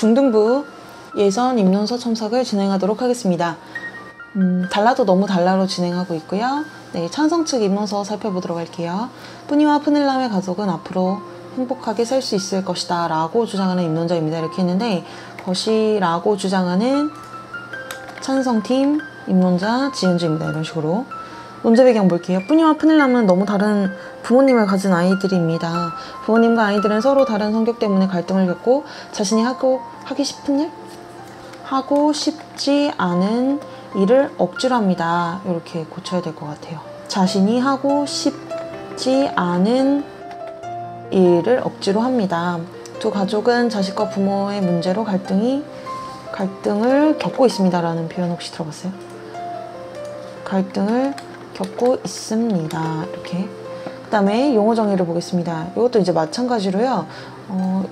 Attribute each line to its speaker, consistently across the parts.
Speaker 1: 중등부 예선 입론서 첨삭을 진행하도록 하겠습니다. 달라도 너무 달라로 진행하고 있고요. 네, 찬성 측 입론서 살펴보도록 할게요. 뿌니와 푸닐람의 가족은 앞으로 행복하게 살 수 있을 것이다 라고 주장하는 입론자입니다. 이렇게 했는데 것이라고 주장하는 찬성팀 입론자 지은주입니다. 이런 식으로. 논제 배경 볼게요. 뿌니와 푸닐람은 너무 다른 부모님을 가진 아이들입니다. 부모님과 아이들은 서로 다른 성격 때문에 갈등을 겪고 자신이 하기 싶은 일? 하고 싶지 않은 일을 억지로 합니다. 이렇게 고쳐야 될 것 같아요. 자신이 하고 싶지 않은 일을 억지로 합니다. 두 가족은 자식과 부모의 문제로 갈등을 겪고 있습니다. 라는 표현 혹시 들어봤어요? 갈등을 겪고 있습니다. 이렇게. 그 다음에 용어 정의를 보겠습니다. 이것도 이제 마찬가지로요.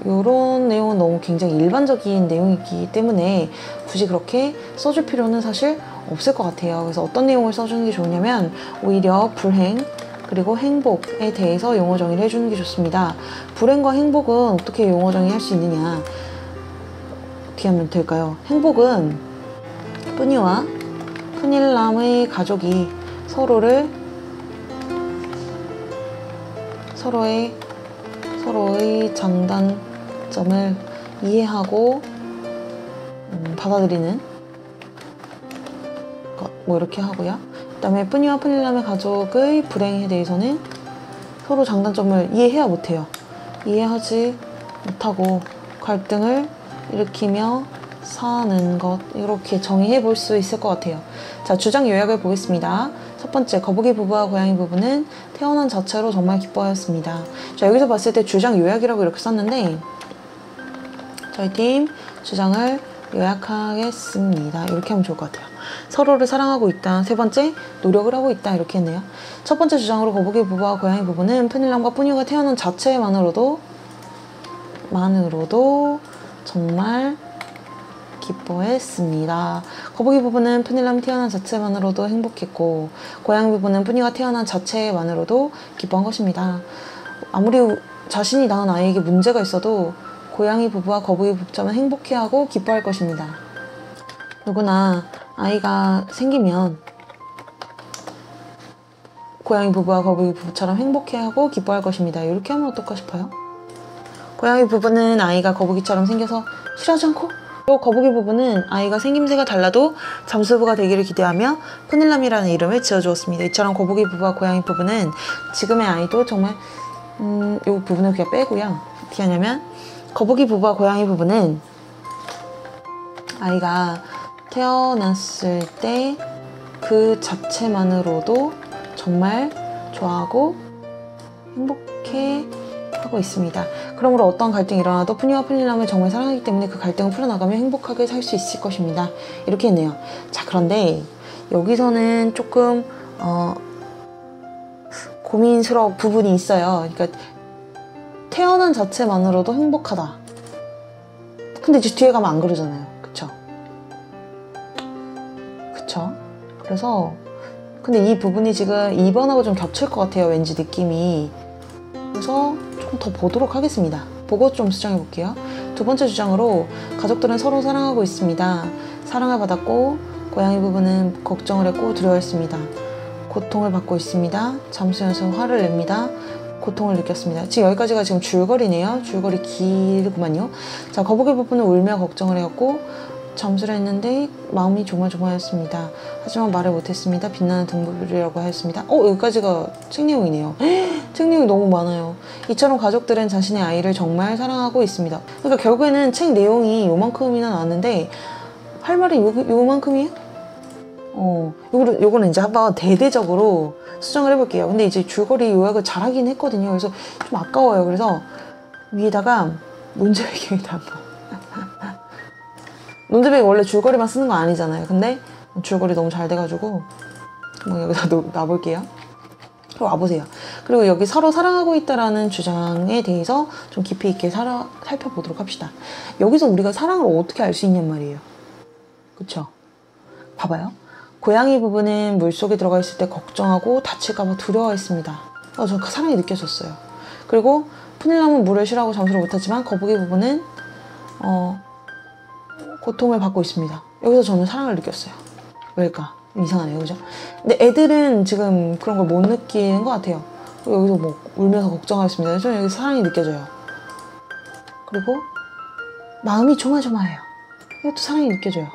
Speaker 1: 요런 내용은 너무 굉장히 일반적인 내용이기 때문에 굳이 그렇게 써줄 필요는 사실 없을 것 같아요. 그래서 어떤 내용을 써주는 게 좋냐면 오히려 불행 그리고 행복에 대해서 용어 정의를 해주는 게 좋습니다. 불행과 행복은 어떻게 용어 정의할 수 있느냐, 어떻게 하면 될까요? 행복은 뿌니와 푸닐람의 가족이 서로의 장단점을 이해하고 받아들이는 것, 뭐 이렇게 하고요. 그 다음에 뿌니와 푸닐람의 가족의 불행에 대해서는 서로 장단점을 이해해야 못해요. 이해하지 못하고 갈등을 일으키며 사는 것, 이렇게 정의해 볼 수 있을 것 같아요. 자, 주장 요약을 보겠습니다. 첫 번째, 거북이 부부와 고양이 부부는 태어난 자체로 정말 기뻐하였습니다. 자, 여기서 봤을 때 주장 요약이라고 이렇게 썼는데 저희 팀 주장을 요약하겠습니다. 이렇게 하면 좋을 것 같아요. 서로를 사랑하고 있다. 세 번째, 노력을 하고 있다. 이렇게 했네요. 첫 번째 주장으로 거북이 부부와 고양이 부부는 푸닐람과 뿌니가 태어난 자체만으로도 정말 기뻐했습니다. 거북이 부부는 푸닐람이 태어난 자체만으로도 행복했고 고양이 부부는 뿌니가 태어난 자체만으로도 기뻐한 것입니다. 아무리 자신이 낳은 아이에게 문제가 있어도 고양이 부부와 거북이 부부처럼 행복해하고 기뻐할 것입니다. 누구나 아이가 생기면 고양이 부부와 거북이 부부처럼 행복해하고 기뻐할 것입니다. 이렇게 하면 어떨까 싶어요? 고양이 부부는 아이가 거북이처럼 생겨서 싫어하지 않고, 또 거북이 부부는 아이가 생김새가 달라도 잠수부가 되기를 기대하며 푸닐람이라는 이름을 지어주었습니다. 이처럼 거북이 부부와 고양이 부부는 지금의 아이도 정말 이 부분을 그냥 빼고요. 어떻게 하냐면 거북이 부부와 고양이 부부는 아이가 태어났을 때 그 자체만으로도 정말 좋아하고 행복해 하고 있습니다. 그러므로 어떤 갈등이 일어나도 푸니와 푸닐람을 정말 사랑하기 때문에 그 갈등을 풀어나가며 행복하게 살 수 있을 것입니다. 이렇게 했네요. 자, 그런데 여기서는 조금 고민스러운 부분이 있어요. 그러니까 태어난 자체만으로도 행복하다. 근데 이제 뒤에 가면 안 그러잖아요. 그쵸? 그래서 근데 이 부분이 지금 2번하고 좀 겹칠 것 같아요. 왠지 느낌이. 그래서 조금 더 보도록 하겠습니다. 보고 좀 수정해 볼게요. 두 번째 주장으로 가족들은 서로 사랑하고 있습니다. 사랑을 받았고 고양이 부부는 걱정을 했고 두려워했습니다. 고통을 받고 있습니다. 잠수연수 화를 냅니다. 고통을 느꼈습니다. 지금 여기까지가 지금 줄거리네요. 줄거리 길구만요. 자, 거북이 부부는 울며 걱정을 해왔고 잠수를 했는데 마음이 조마조마했습니다. 하지만 말을 못했습니다. 빛나는 등불이라고 하였습니다. 여기까지가 책 내용이네요. 책 내용이 너무 많아요. 이처럼 가족들은 자신의 아이를 정말 사랑하고 있습니다. 그러니까 결국에는 책 내용이 요만큼이나 나왔는데 할 말이 요만큼이에요? 요거는 이제 한번 대대적으로 수정을 해볼게요. 근데 이제 줄거리 요약을 잘하긴 했거든요. 그래서 좀 아까워요. 그래서 위에다가 논제 배경에다 한번 논제 배경 원래 줄거리만 쓰는 거 아니잖아요. 근데 줄거리 너무 잘 돼가지고 한번 여기다 놔볼게요. 와보세요. 그리고 여기 서로 사랑하고 있다라는 주장에 대해서 좀 깊이 있게 살펴보도록 합시다. 여기서 우리가 사랑을 어떻게 알 수 있냔 말이에요. 그쵸? 봐봐요. 고양이 부부는 물속에 들어가 있을 때 걱정하고 다칠까봐 두려워했습니다. 저 그 사랑이 느껴졌어요. 그리고 푸닐람은 물을 싫어하고 잠수를 못하지만 거북이 부부는 고통을 받고 있습니다. 여기서 저는 사랑을 느꼈어요. 왜일까? 이상하네요, 그죠? 근데 애들은 지금 그런 걸 못 느끼는 것 같아요. 여기서 뭐 울면서 걱정하고 있습니다. 저는 여기서 사랑이 느껴져요. 그리고 마음이 조마조마해요. 이것도 사랑이 느껴져요.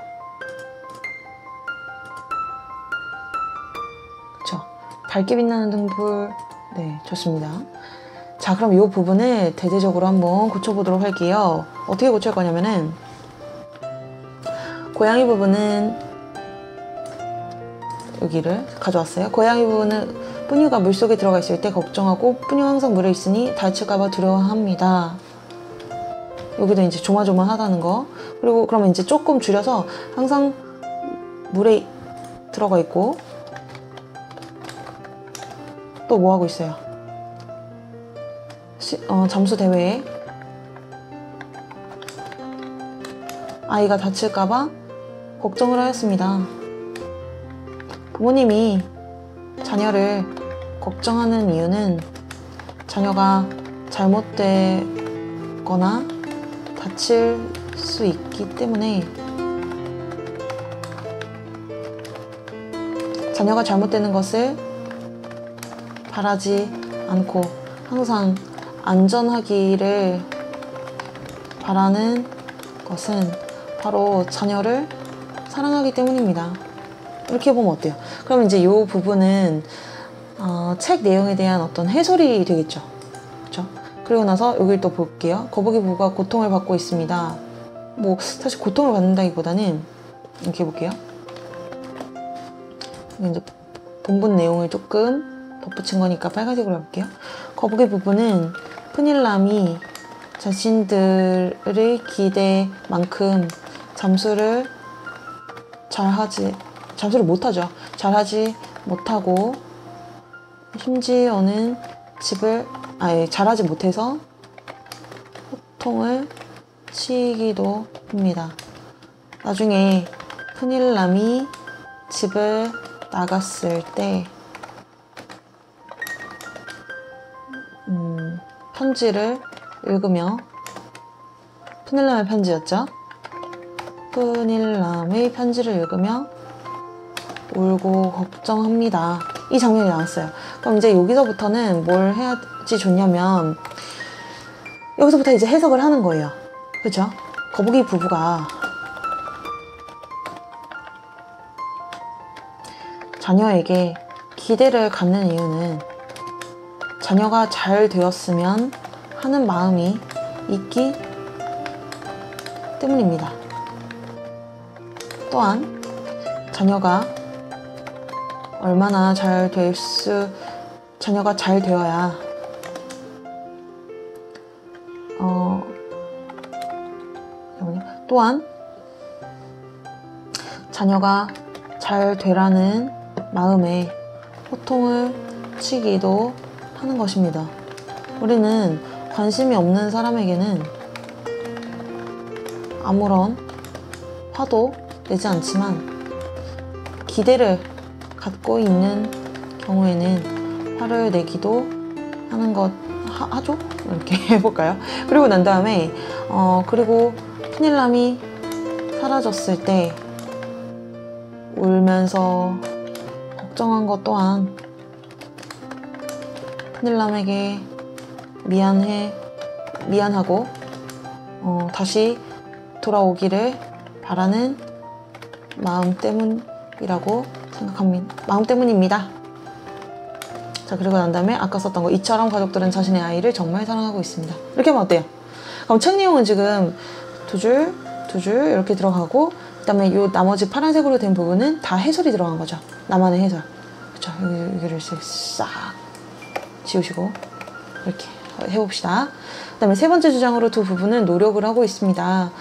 Speaker 1: 그쵸? 밝게 빛나는 등불. 네, 좋습니다. 자, 그럼 이 부분을 대대적으로 한번 고쳐보도록 할게요. 어떻게 고칠 거냐면은, 고양이 부분은 여기를 가져왔어요. 고양이 부분은 뿌뉴가 물속에 들어가 있을 때 걱정하고, 뿌뉴 항상 물에 있으니 다칠까봐 두려워합니다. 여기도 이제 조마조마하다는 거. 그리고 그러면 이제 조금 줄여서 항상 물에 들어가 있고, 또 뭐 하고 있어요? 잠수 대회에 아이가 다칠까봐 걱정을 하였습니다. 부모님이 자녀를 걱정하는 이유는 자녀가 잘못되거나 다칠 수 있기 때문에, 자녀가 잘못되는 것을 바라지 않고 항상 안전하기를 바라는 것은 바로 자녀를 사랑하기 때문입니다. 이렇게 보면 어때요? 그럼 이제 이 부분은 책 내용에 대한 어떤 해설이 되겠죠. 그렇죠? 그리고 나서 여기를 또 볼게요. 거북이 부부가 고통을 받고 있습니다. 뭐 사실 고통을 받는다기보다는 이렇게 볼게요. 이제 본문 내용을 조금 덧붙인 거니까 빨간색으로 해볼게요. 거북이 부부는 푸닐람이 자신들의 기대만큼 잠수를 못하죠. 잘하지 못하고, 심지어는 잘하지 못해서 호통을 치기도 합니다. 나중에 푸닐람이 집을 나갔을 때 편지를 읽으며, 푸닐람의 편지였죠. 푸닐람의 편지를 읽으며 울고 걱정합니다. 이 장면이 나왔어요. 그럼 이제 여기서부터는 뭘 해야지 좋냐면, 여기서부터 이제 해석을 하는 거예요. 그렇죠? 거북이 부부가 자녀에게 기대를 갖는 이유는 자녀가 잘 되었으면 하는 마음이 있기 때문입니다. 또한 자녀가 잘 되어야 또한 자녀가 잘 되라는 마음에 호통을 치기도 하는 것입니다. 우리는 관심이 없는 사람에게는 아무런 화도 내지 않지만, 기대를 갖고 있는 경우에는 화를 내기도 하는 것 하죠? 이렇게 해볼까요? 그리고 난 다음에 그리고 푸닐람이 사라졌을 때 울면서 걱정한 것 또한 푸닐람에게 미안하고 다시 돌아오기를 바라는 마음 때문입니다. 자, 그리고 난 다음에 아까 썼던 거, 이처럼 가족들은 자신의 아이를 정말 사랑하고 있습니다. 이렇게 하면 어때요? 그럼 책 내용은 지금 두 줄 이렇게 들어가고, 그 다음에 요 나머지 파란색으로 된 부분은 다 해설이 들어간 거죠. 나만의 해설. 그쵸? 여기를 싹 지우시고 이렇게 해봅시다. 그 다음에 세 번째 주장으로 두 부부는 노력을 하고 있습니다.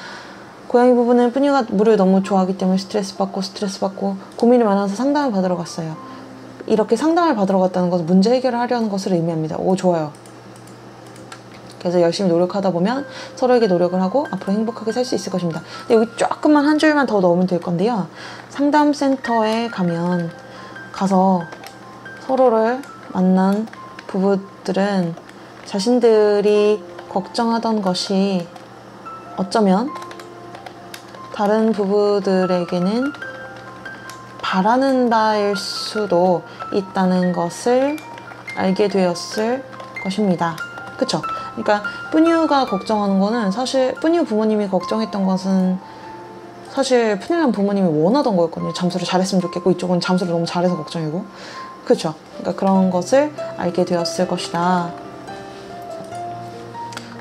Speaker 1: 고양이 부부는 뿌뉴가 물을 너무 좋아하기 때문에 스트레스 받고 고민이 많아서 상담을 받으러 갔어요. 이렇게 상담을 받으러 갔다는 것은 문제 해결을 하려는 것을 의미합니다. 오, 좋아요. 그래서 열심히 노력하다 보면 서로에게 노력을 하고 앞으로 행복하게 살 수 있을 것입니다. 근데 여기 조금만 한 줄만 더 넣으면 될 건데요. 상담센터에 가서 서로를 만난 부부들은 자신들이 걱정하던 것이 어쩌면 다른 부부들에게는 바라는 바일 수도 있다는 것을 알게 되었을 것입니다. 그쵸? 그러니까 뿌뉴가 걱정하는 거는 사실 뿌뉴 부모님이 걱정했던 것은 사실 푸닐람 부모님이 원하던 거였거든요. 잠수를 잘했으면 좋겠고 이쪽은 잠수를 너무 잘해서 걱정이고 그쵸? 그러니까 그런 것을 알게 되었을 것이다.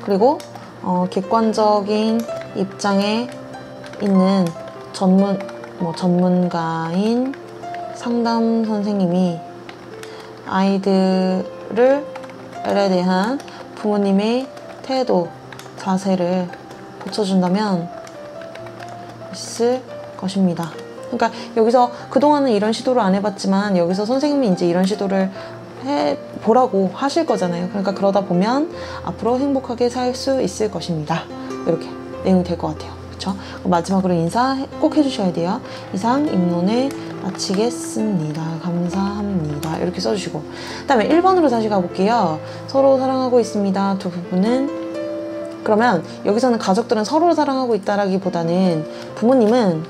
Speaker 1: 그리고 객관적인 입장에 있는 전문가인 상담 선생님이 아이들에 대한 부모님의 태도, 자세를 고쳐준다면 있을 것입니다. 그러니까 여기서 그동안은 이런 시도를 안 해봤지만 여기서 선생님이 이제 이런 시도를 해보라고 하실 거잖아요. 그러니까 그러다 보면 앞으로 행복하게 살 수 있을 것입니다. 이렇게 내용이 될 것 같아요. 그쵸? 마지막으로 인사 꼭 해주셔야 돼요. 이상 입론을 마치겠습니다. 감사합니다. 이렇게 써주시고 그 다음에 1번으로 다시 가볼게요. 서로 사랑하고 있습니다. 두 부부는 그러면 여기서는 가족들은 서로 사랑하고 있다라기보다는 부모님은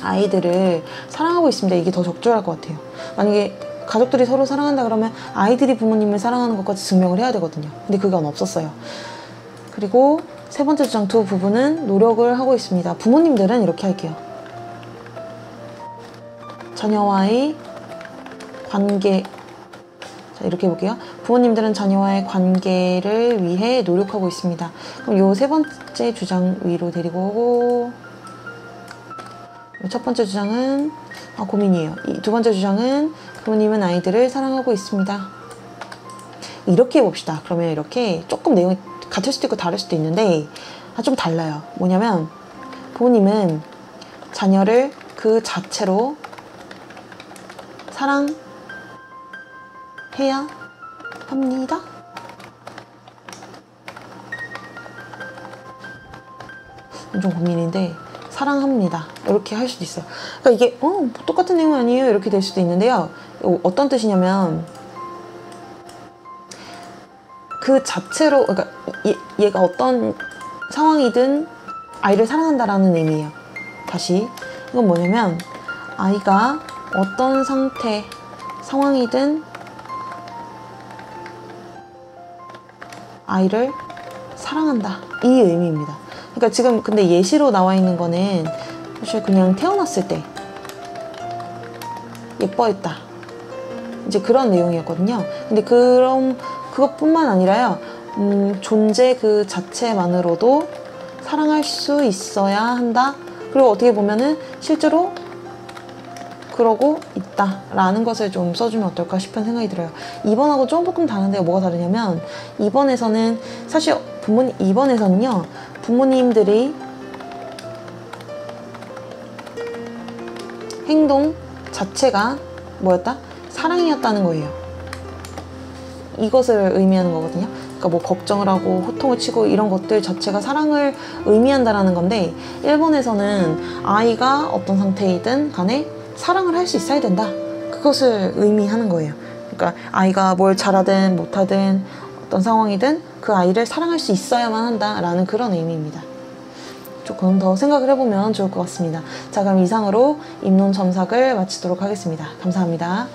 Speaker 1: 아이들을 사랑하고 있습니다. 이게 더 적절할 것 같아요. 만약에 가족들이 서로 사랑한다 그러면 아이들이 부모님을 사랑하는 것까지 증명을 해야 되거든요. 근데 그건 없었어요. 그리고 세 번째 주장 두 부부는 노력을 하고 있습니다. 부모님들은 이렇게 할게요. 자녀와의 관계 자 이렇게 해볼게요. 부모님들은 자녀와의 관계를 위해 노력하고 있습니다. 그럼 요 세 번째 주장 위로 데리고 오고 첫 번째 주장은 고민이에요. 이 두 번째 주장은 부모님은 아이들을 사랑하고 있습니다. 이렇게 해봅시다. 그러면 이렇게 조금 내용이 같을 수도 있고 다를 수도 있는데 좀 달라요. 뭐냐면 부모님은 자녀를 그 자체로 사랑해야 합니다. 좀 고민인데 사랑합니다. 이렇게 할 수도 있어요. 그러니까 이게 똑같은 내용 아니에요? 이렇게 될 수도 있는데요. 어떤 뜻이냐면 그 자체로 그러니까 얘가 어떤 상황이든 아이를 사랑한다라는 의미예요. 다시 이건 뭐냐면 아이가 어떤 상황이든 아이를 사랑한다 이 의미입니다. 그러니까 지금 근데 예시로 나와 있는 거는 사실 그냥 태어났을 때 예뻐했다 이제 그런 내용이었거든요. 근데 그것뿐만 아니라요. 존재 그 자체만으로도 사랑할 수 있어야 한다. 그리고 어떻게 보면은 실제로 그러고 있다라는 것을 좀 써주면 어떨까 싶은 생각이 들어요. 2번하고 조금 다른데 뭐가 다르냐면 2번에서는 사실 2번에서는요. 부모님들이 행동 자체가 뭐였다? 사랑이었다는 거예요. 이것을 의미하는 거거든요. 그러니까 뭐 걱정을 하고 호통을 치고 이런 것들 자체가 사랑을 의미한다라는 건데 1번에서는 아이가 어떤 상태이든 간에 사랑을 할 수 있어야 된다. 그것을 의미하는 거예요. 그러니까 아이가 뭘 잘하든 못하든 어떤 상황이든 그 아이를 사랑할 수 있어야만 한다라는 그런 의미입니다. 조금 더 생각을 해보면 좋을 것 같습니다. 자, 그럼 이상으로 입론 첨삭을 마치도록 하겠습니다. 감사합니다.